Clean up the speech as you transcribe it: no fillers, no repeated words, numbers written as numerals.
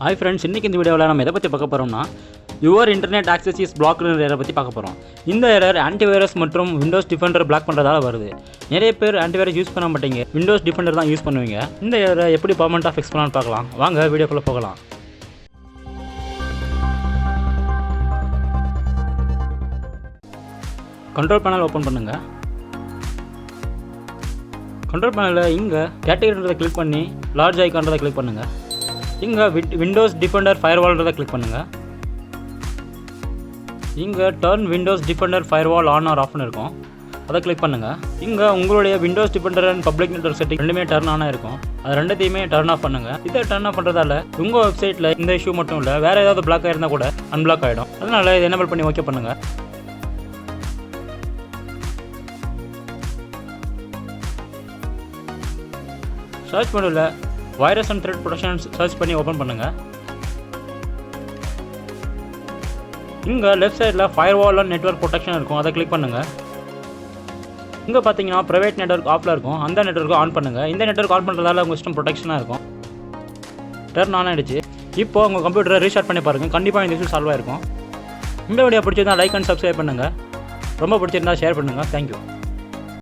Hi friends, இன்றைக்கி இந்த வீடியோவில் நம்ம எதை பற்றி பார்க்க போகிறோம்னா your internet access is blocked எரரை பற்றி பார்க்க போகிறோம். இந்த எரர் ஆன்டிவைரஸ் மற்றும் விண்டோஸ் டிஃபெண்டர் பிளாக் பண்ணுறதால வருது. நிறைய பேர் ஆன்டிவைரஸ் யூஸ் பண்ண மாட்டீங்க, விண்டோஸ் டிஃபெண்டர் தான் யூஸ் பண்ணுவீங்க. இந்த எரரை எப்படி பர்மனெண்ட்டாக ஃபிக்ஸ் பண்ணலான்னு பார்க்கலாம். வாங்க வீடியோக்குள்ளே போகலாம். கண்ட்ரோல் பேனல் ஓப்பன் பண்ணுங்கள். கண்ட்ரோல் பேனலில் இங்கே கேட்டகரின்றதை கிளிக் பண்ணி லார்ஜ் ஐக்கான்றதை கிளிக் பண்ணுங்கள். இங்கே விண்டோஸ் டிஃபெண்டர் ஃபயர்வால்ன்றதை கிளிக் பண்ணுங்கள். இங்கே turn Windows Defender firewall on or ஆஃப்னு இருக்கும், அதை கிளிக் பண்ணுங்கள். இங்கே உங்களுடைய Windows Defender and public network setting ரெண்டுமே டர்ன் ஆனாக இருக்கும், அது ரெண்டுத்தையுமே டர்ன் ஆஃப் பண்ணுங்கள். இதை டர்ன் ஆஃப் பண்ணுறதால உங்கள் வெப்சைட்டில் இந்த இஷ்யூ மட்டும் இல்லை, வேறு ஏதாவது பிளாக் ஆகிருந்தால் கூட அன்பிளாக் ஆகிடும். அதனால் இதை எனேபிள் பண்ணி ஓகே பண்ணுங்கள். சர்ச் மெனுவில் virus and thread protection search பண்ணி ஓப்பன் பண்ணுங்கள். இங்கே லெஃப்ட் சைடில் ஃபயர்வால் அண்ட் நெட்வொர்க் ப்ரொடெக்ஷன் இருக்கும், அதை கிளிக் பண்ணுங்கள். இங்கே பார்த்தீங்கன்னா ப்ரைவேட் நெட்வொர்க் ஆஃபில் இருக்கும், அந்த நெட்வொர்க்கு ஆன் பண்ணுங்கள். இந்த நெட்வொர்க் ஆன் பண்ணுறதால உங்கள் சிஸ்டம் ப்ரொடெக்ஷனாக இருக்கும். டர்ன் ஆன் ஆகிடுச்சு. இப்போது உங்கள் கம்ப்யூட்டரை ரீஸ்டார்ட் பண்ணி பாருங்கள், கண்டிப்பாக இந்த இஷ்யூ சால்வ் ஆகிருக்கும். இந்த வீடியோ பிடிச்சிருந்தா லைக் அண்ட் சப்ஸ்கிரைப் பண்ணுங்கள். ரொம்ப பிடிச்சிருந்தா ஷேர் பண்ணுங்கள். தேங்க்யூ.